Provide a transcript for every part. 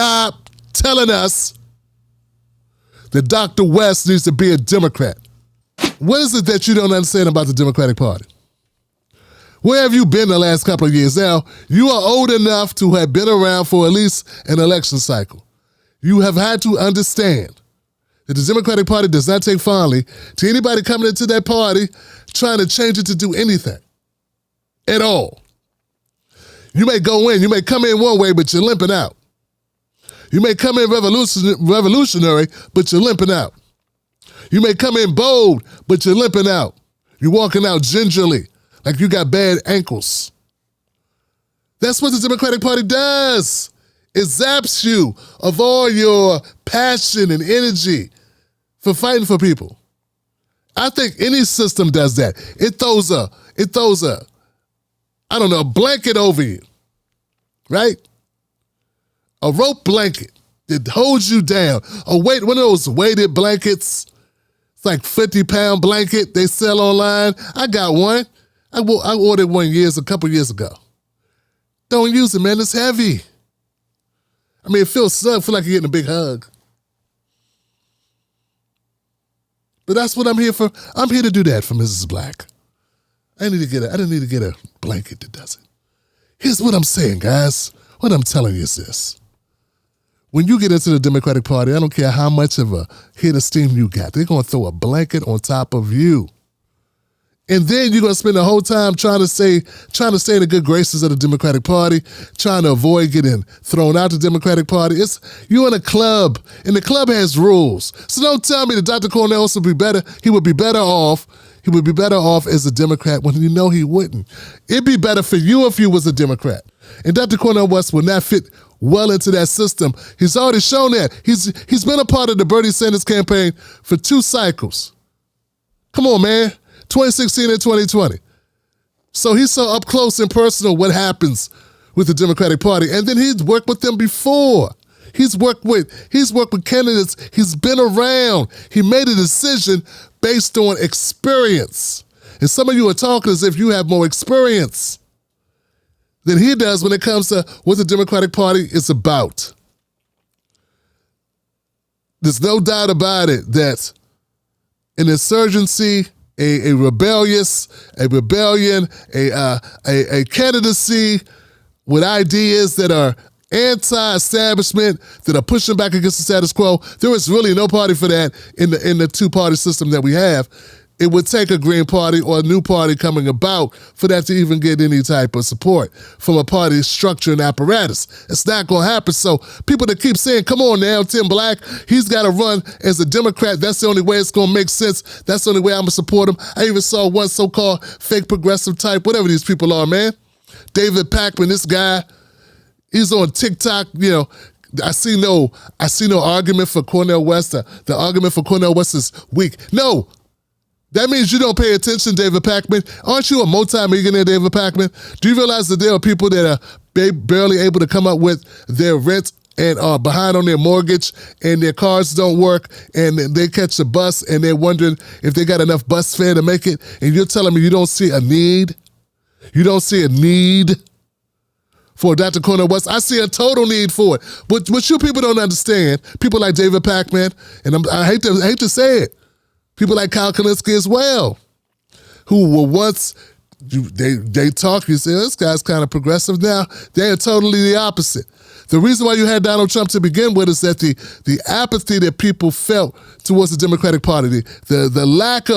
stop telling us that Dr. West needs to be a Democrat. What is it that you don't understand about the Democratic Party? Where have you been the last couple of years? Now, you are old enough to have been around for at least an election cycle. You have had to understand that the Democratic Party does not take fondly to anybody coming into that party trying to change it to do anything at all. You may go in, you may come in one way, but you're limping out. You may come in revolutionary, but you're limping out. You may come in bold, but you're limping out. You're walking out gingerly, like you got bad ankles. That's what the Democratic Party does. It zaps you of all your passion and energy for fighting for people. I think any system does that. It throws a blanket over you, right? A rope blanket that holds you down. One of those weighted blankets. It's like 50-pound blanket they sell online. I got one. I ordered one a couple years ago. Don't use it, man. It's heavy. I mean, it feels like you're getting a big hug. But that's what I'm here for. I'm here to do that for Mrs. Black. I didn't need to get a blanket that does it. Here's what I'm saying, guys. What I'm telling you is this. When you get into the Democratic Party, I don't care how much of a hit of steam you got. They're going to throw a blanket on top of you. And then you're going to spend the whole time trying to stay in the good graces of the Democratic Party, trying to avoid getting thrown out the Democratic Party. You're in a club, and the club has rules. So don't tell me that Dr. Cornel West would be better. He would be better off as a Democrat when you know he wouldn't. It'd be better for you if you was a Democrat. And Dr. Cornel West would not fit well into that system. He's already shown that. He's been a part of the Bernie Sanders campaign for 2 cycles. Come on, man. 2016 and 2020. So he's so up close and personal what happens with the Democratic Party. And then he's worked with them before. He's worked with candidates. He's been around. He made a decision based on experience. And some of you are talking as if you have more experience than he does when it comes to what the Democratic Party is about. There's no doubt about it that an insurgency, a rebellion, a candidacy with ideas that are anti-establishment, that are pushing back against the status quo, there is really no party for that in the 2-party system that we have. It would take a Green Party or a new party coming about for that to even get any type of support from a party structure and apparatus. It's not going to happen. So people that keep saying, come on now, Tim Black, he's got to run as a Democrat. That's the only way it's going to make sense. That's the only way I'm going to support him. I even saw one so-called fake progressive type, whatever these people are, man. David Pakman, this guy, he's on TikTok, I see no argument for Cornel West. The argument for Cornel West is weak. No. That means you don't pay attention, David Pakman. Aren't you a multi-millionaire, David Pakman? Do you realize that there are people that are barely able to come up with their rent and are behind on their mortgage and their cars don't work and they catch a bus and they're wondering if they got enough bus fare to make it, and you're telling me you don't see a need? You don't see a need for Dr. Cornel West? I see a total need for it. But what you people don't understand, people like David Pakman, and I hate to say it, people like Kyle Kalinske as well, who were once, they talk, you say, this guy's kind of progressive now. They are totally the opposite. The reason why you had Donald Trump to begin with is that the apathy that people felt towards the Democratic Party, the lack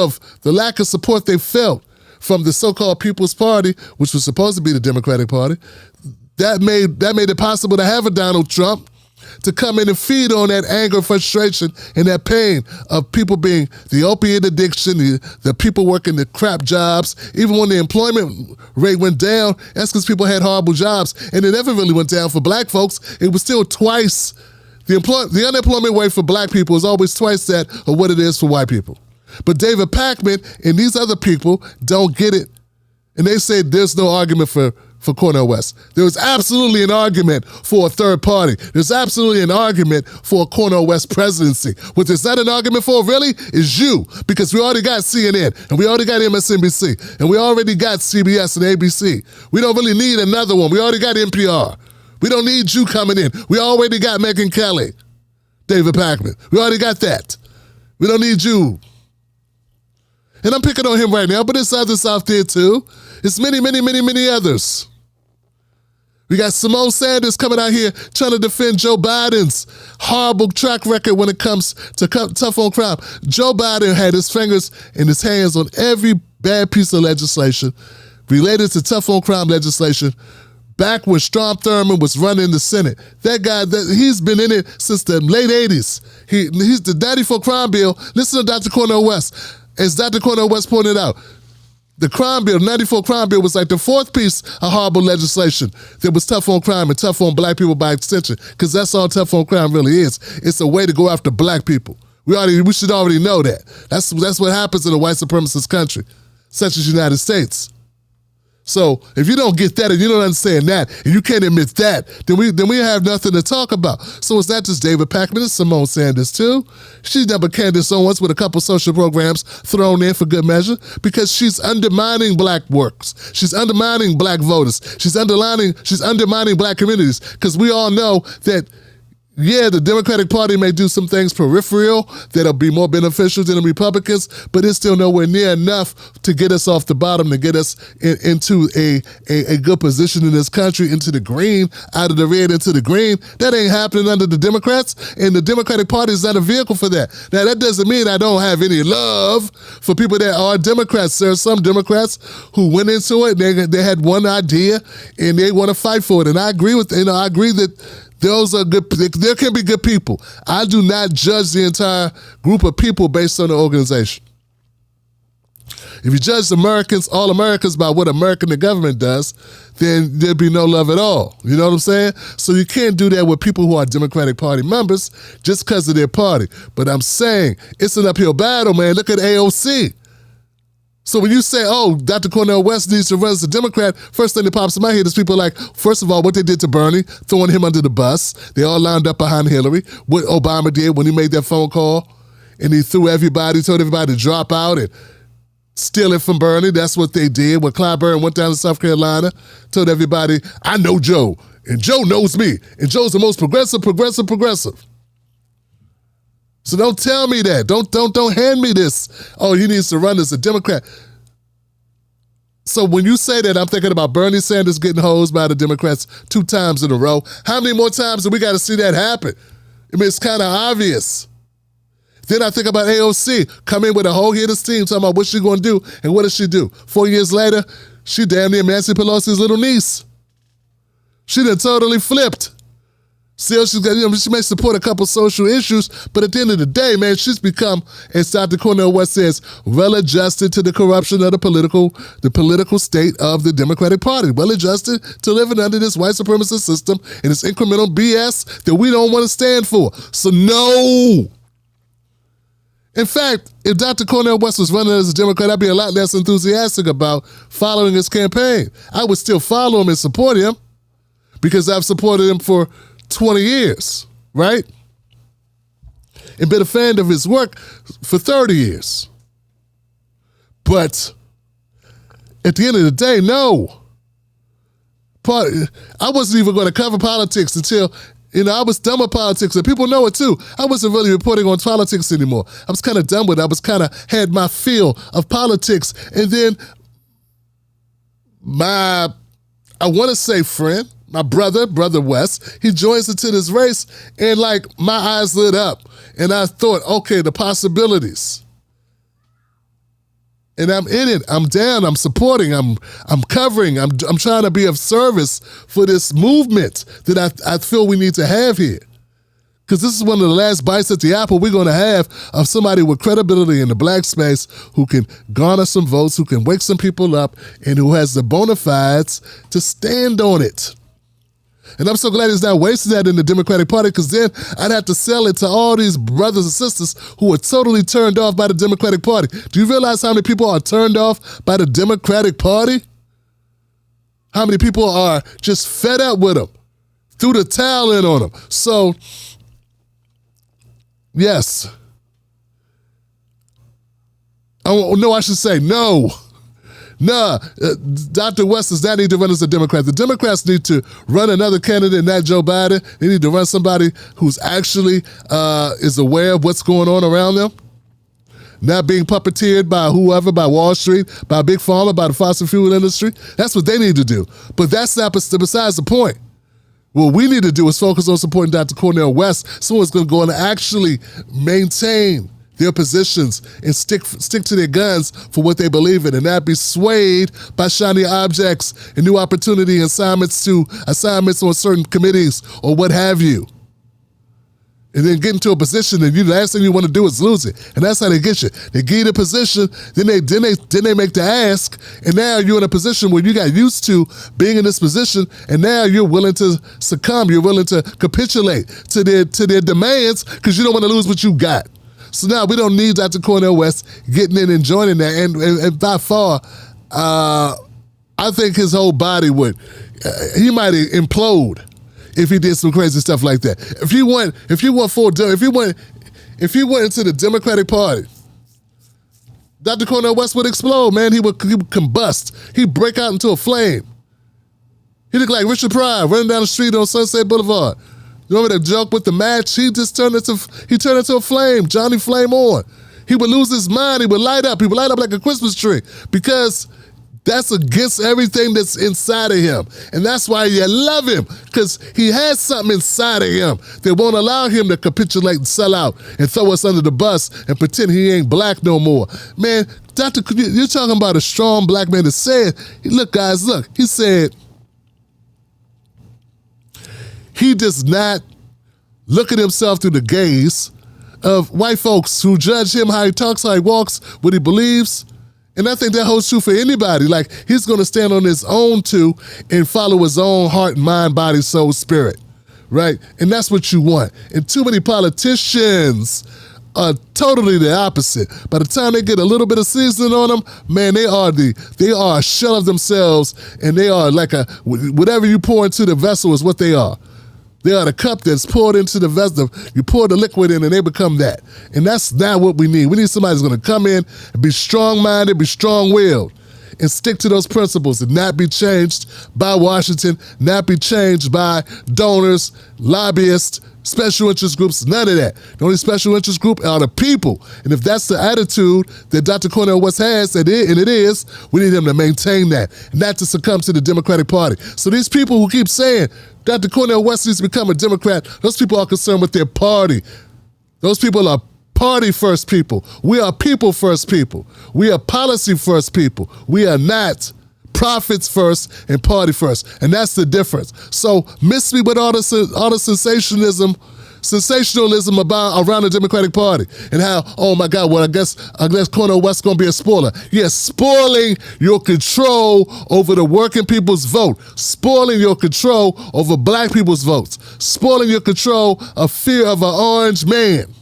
of support they felt from the so-called People's Party, which was supposed to be the Democratic Party, that made it possible to have a Donald Trump to come in and feed on that anger, frustration, and that pain of people being the opiate addiction, the people working the crap jobs. Even when the employment rate went down, that's because people had horrible jobs. And it never really went down for black folks. It was still twice. The unemployment rate for black people is always twice that of what it is for white people. But David Pakman and these other people don't get it. And they say there's no argument for Cornel West. There was absolutely an argument for a third party. There's absolutely an argument for a Cornel West presidency. What there's not an argument for, really, is you. Because we already got CNN, and we already got MSNBC, and we already got CBS and ABC. We don't really need another one. We already got NPR. We don't need you coming in. We already got Megyn Kelly, David Pakman. We already got that. We don't need you. And I'm picking on him right now, but there's others out there too. It's many, many, many, many others. We got Simone Sanders coming out here trying to defend Joe Biden's horrible track record when it comes to tough on crime. Joe Biden had his fingers and his hands on every bad piece of legislation related to tough on crime legislation back when Strom Thurmond was running the Senate. That guy, he's been in it since the late 80s. He's the daddy for crime bill. Listen to Dr. Cornel West. As Dr. Cornel West pointed out, the crime bill, 94 crime bill, was like the fourth piece of horrible legislation that was tough on crime and tough on black people by extension, because that's all tough on crime really is. It's a way to go after black people. We should already know that. That's what happens in a white supremacist country, such as the United States. So if you don't get that and you don't understand that and you can't admit that, then we have nothing to talk about. So it's not just David Pakman, it's Simone Sanders too. She's never Candace Owens with a couple social programs thrown in for good measure because she's undermining black works. She's undermining black voters. She's undermining black communities because we all know that yeah, the Democratic Party may do some things peripheral that'll be more beneficial than the Republicans, but it's still nowhere near enough to get us off the bottom, to get us into a good position in this country, into the green, out of the red into the green. That ain't happening under the Democrats, and the Democratic Party is not a vehicle for that. Now, that doesn't mean I don't have any love for people that are Democrats. There are some Democrats who went into it, they had one idea, and they want to fight for it, and I agree that those are good. There can be good people. I do not judge the entire group of people based on the organization. If you judge Americans, all Americans, by what American the government does, then there'd be no love at all. You know what I'm saying? So you can't do that with people who are Democratic Party members just because of their party. But I'm saying it's an uphill battle, man. Look at AOC. So when you say, oh, Dr. Cornel West needs to run as a Democrat, first thing that pops in my head is people like, first of all, what they did to Bernie, throwing him under the bus. They all lined up behind Hillary. What Obama did when he made that phone call and he told everybody to drop out and steal it from Bernie. That's what they did. When Clyburn went down to South Carolina, told everybody, I know Joe, and Joe knows me, and Joe's the most progressive. So don't tell me that. Don't hand me this. Oh, he needs to run as a Democrat. So when you say that, I'm thinking about Bernie Sanders getting hosed by the Democrats 2 times in a row. How many more times do we got to see that happen? I mean, it's kind of obvious. Then I think about AOC come in with a whole hit of steam talking about what she's going to do, and what does she do? 4 years later, she damn near Nancy Pelosi's little niece. She done totally flipped. Still, she may support a couple social issues, but at the end of the day, man, she's become, as Dr. Cornel West says, well adjusted to the corruption of the political state of the Democratic Party, well adjusted to living under this white supremacist system and this incremental BS that we don't want to stand for. So no. In fact, if Dr. Cornel West was running as a Democrat, I'd be a lot less enthusiastic about following his campaign. I would still follow him and support him because I've supported him for 20 years, right? And been a fan of his work for 30 years. But at the end of the day, no. I wasn't even going to cover politics until, I was done with politics, and people know it too. I wasn't really reporting on politics anymore. I was kind of done with it. I was kind of had my feel of politics. And then I want to say friend, my brother West, he joins into this race, and like my eyes lit up, and I thought, okay, the possibilities. And I'm in it. I'm down. I'm supporting. I'm covering. I'm trying to be of service for this movement that I feel we need to have here. Because this is one of the last bites at the apple we're going to have of somebody with credibility in the black space who can garner some votes, who can wake some people up, and who has the bona fides to stand on it. And I'm so glad he's not wasting that in the Democratic Party, because then I'd have to sell it to all these brothers and sisters who are totally turned off by the Democratic Party. Do you realize how many people are turned off by the Democratic Party? How many people are just fed up with them, threw the towel in on them? So, yes. Oh, no, I should say no. Nah, Dr. West does not need to run as a Democrat. The Democrats need to run another candidate, not Joe Biden. They need to run somebody who's actually is aware of what's going on around them, not being puppeteered by whoever, by Wall Street, by Big Pharma, by the fossil fuel industry. That's what they need to do. But that's not besides the point. What we need to do is focus on supporting Dr. Cornel West, someone's going to go and actually maintain their positions and stick to their guns for what they believe in, and not be swayed by shiny objects and new opportunity assignments on certain committees or what have you. And then get into a position, and the last thing you want to do is lose it. And that's how they get you. They give you the position, then they make the ask, and now you're in a position where you got used to being in this position, and now you're willing to succumb, you're willing to capitulate to their demands because you don't want to lose what you got. So now we don't need Dr. Cornel West getting in and joining that. And by far, I think his whole body he might implode if he did some crazy stuff like that. If he went into the Democratic Party, Dr. Cornel West would explode, man. He would combust. He'd break out into a flame. He looked like Richard Pryor running down the street on Sunset Boulevard. You remember that joke with the match? He turned into a flame, Johnny Flame on. He would lose his mind. He would light up. He would light up like a Christmas tree because that's against everything that's inside of him. And that's why you love him, because he has something inside of him that won't allow him to capitulate and sell out and throw us under the bus and pretend he ain't black no more. Man, you're talking about a strong black man that said, look, guys, look, he said, he does not look at himself through the gaze of white folks who judge him, how he talks, how he walks, what he believes. And I think that holds true for anybody. Like, he's going to stand on his own too and follow his own heart, mind, body, soul, spirit, right? And that's what you want. And too many politicians are totally the opposite. By the time they get a little bit of seasoning on them, man, they are a shell of themselves, and they are like whatever you pour into the vessel is what they are. They are the cup that's poured into the vessel. You pour the liquid in and they become that. And that's not what we need. We need somebody who's going to come in and be strong-minded, be strong-willed, and stick to those principles and not be changed by Washington, not be changed by donors, lobbyists, special interest groups, none of that. The only special interest group are the people. And if that's the attitude that Dr. Cornel West has, and it is, we need him to maintain that, not to succumb to the Democratic Party. So these people who keep saying Dr. Cornel West needs to become a Democrat, those people are concerned with their party. Those people are party first people. We are people first people. We are policy first people. We are not profits first and party first. And that's the difference. So miss me with all the sensationalism around the Democratic Party and how, oh my God, well, I guess Cornel West gonna be a spoiler. Yes, spoiling your control over the working people's vote, spoiling your control over black people's votes, spoiling your control of fear of an orange man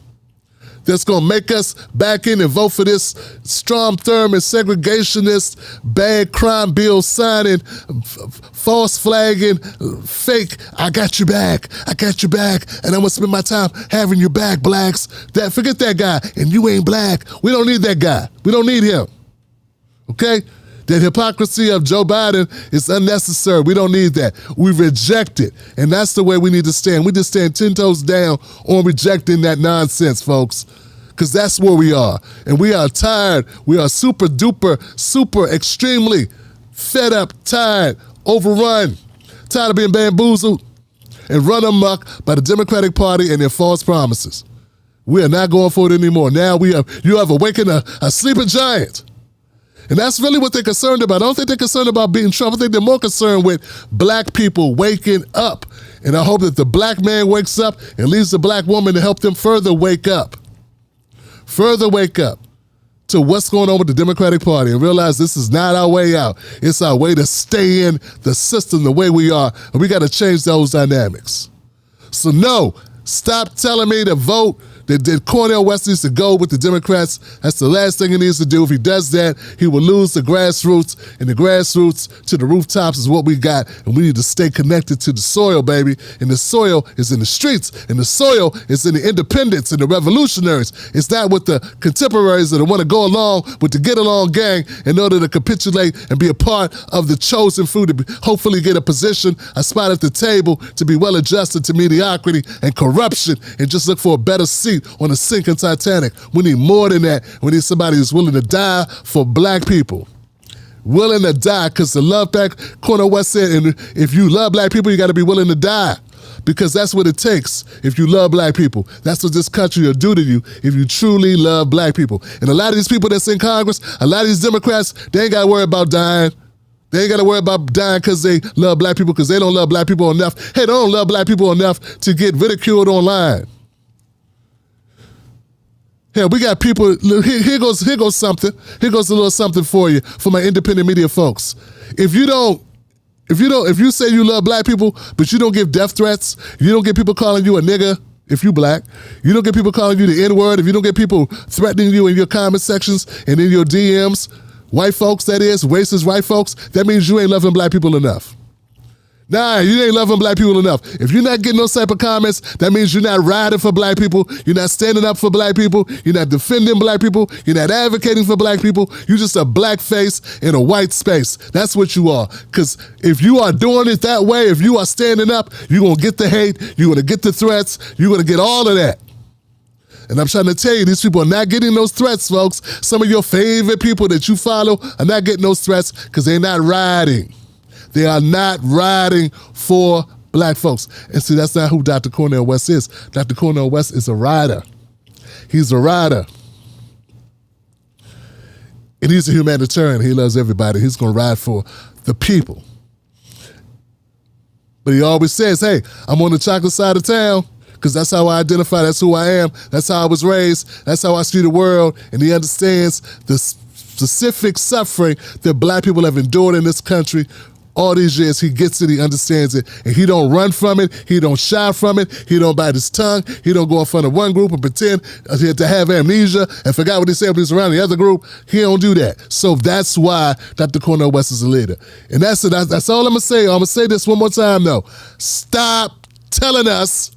that's going to make us back in and vote for this Strom Thurmond segregationist, bad crime bill signing, false flagging, fake, I got you back, and I'm going to spend my time having you back, blacks. Forget that guy, and you ain't black. We don't need that guy. We don't need him. Okay? That hypocrisy of Joe Biden is unnecessary. We don't need that. We reject it. And that's the way we need to stand. We just stand 10 toes down on rejecting that nonsense, folks. Because that's where we are. And we are tired. We are super duper, super extremely fed up, tired, overrun, tired of being bamboozled and run amok by the Democratic Party and their false promises. We are not going for it anymore. Now you have awakened a sleeping giant. And that's really what they're concerned about. I don't think they're concerned about beating Trump. I think they're more concerned with black people waking up. And I hope that the black man wakes up and leaves the black woman to help them further wake up. Further wake up to what's going on with the Democratic Party and realize this is not our way out. It's our way to stay in the system the way we are. And we got to change those dynamics. So no, Stop telling me to vote that Cornel West needs to go with the Democrats. That's the last thing he needs to do. If he does that, he will lose the grassroots, and the grassroots to the rooftops is what we got, and we need to stay connected to the soil, baby. And the soil is in the streets, and the soil is in the independents and the revolutionaries. It's not with the contemporaries that want to go along with the get-along gang in order to capitulate and be a part of the chosen few to hopefully get a position, a spot at the table, to be well-adjusted to mediocrity and corruption, and just look for a better seat on a sinking Titanic. We need more than that. We need somebody who's willing to die for black people. Willing to die, because the love back, Cornel West said, and if you love black people, you got to be willing to die. Because that's what it takes if you love black people. That's what this country will do to you if you truly love black people. And a lot of these people that's in Congress, a lot of these Democrats, they ain't got to worry about dying. They ain't got to worry about dying because they love black people, because they don't love black people enough. Hey, they don't love black people enough to get ridiculed online. Hell, we got people, here goes something. Here goes a little something for you, for my independent media folks. If you say you love black people, but you don't give death threats, you don't get people calling you a nigga if you black, you don't get people calling you the N-word, if you don't get people threatening you in your comment sections and in your DMs, white folks, that is, racist white folks, that means you ain't loving black people enough. Nah, you ain't loving black people enough. If you're not getting those type of comments, that means you're not riding for black people, you're not standing up for black people, you're not defending black people, you're not advocating for black people, you're just a black face in a white space. That's what you are. Because if you are doing it that way, if you are standing up, you're going to get the hate, you're going to get the threats, you're going to get all of that. And I'm trying to tell you, these people are not getting those threats, folks. Some of your favorite people that you follow are not getting those threats because they're not riding. They are not riding for black folks. And see, that's not who Dr. Cornel West is. Dr. Cornel West is a rider. He's a rider. And he's a humanitarian. He loves everybody. He's going to ride for the people. But he always says, hey, I'm on the chocolate side of town, because that's how I identify. That's who I am. That's how I was raised. That's how I see the world. And he understands the specific suffering that black people have endured in this country all these years. He gets it, he understands it, and he don't run from it, he don't shy from it, he don't bite his tongue, he don't go in front of one group and pretend to have amnesia and forgot what he said when he was around the other group. He don't do that. So that's why Dr. Cornel West is a leader. And that's it. That's all I'm going to say. I'm going to say this one more time, though. Stop telling us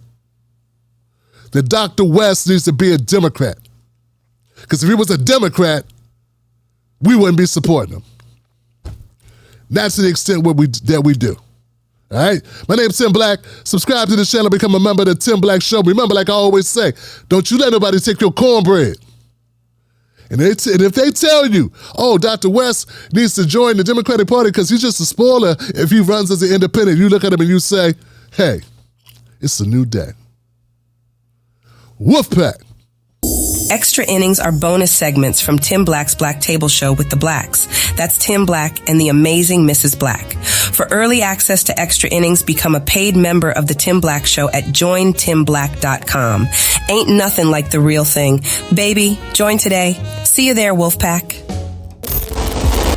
that Dr. West needs to be a Democrat. Because if he was a Democrat, we wouldn't be supporting him. Not to the extent that we do. All right? My name's Tim Black. Subscribe to the channel, become a member of the Tim Black Show. Remember, like I always say, don't you let nobody take your cornbread. And if they tell you, oh, Dr. West needs to join the Democratic Party because he's just a spoiler if he runs as an independent, you look at him and you say, hey, it's a new day. Wolfpack. Extra innings are bonus segments from Tim Black's Black Table Show with the Blacks. That's Tim Black and the amazing Mrs. Black. For early access to extra innings, become a paid member of the Tim Black Show at jointimblack.com. Ain't nothing like the real thing. Baby, join today. See you there, Wolfpack.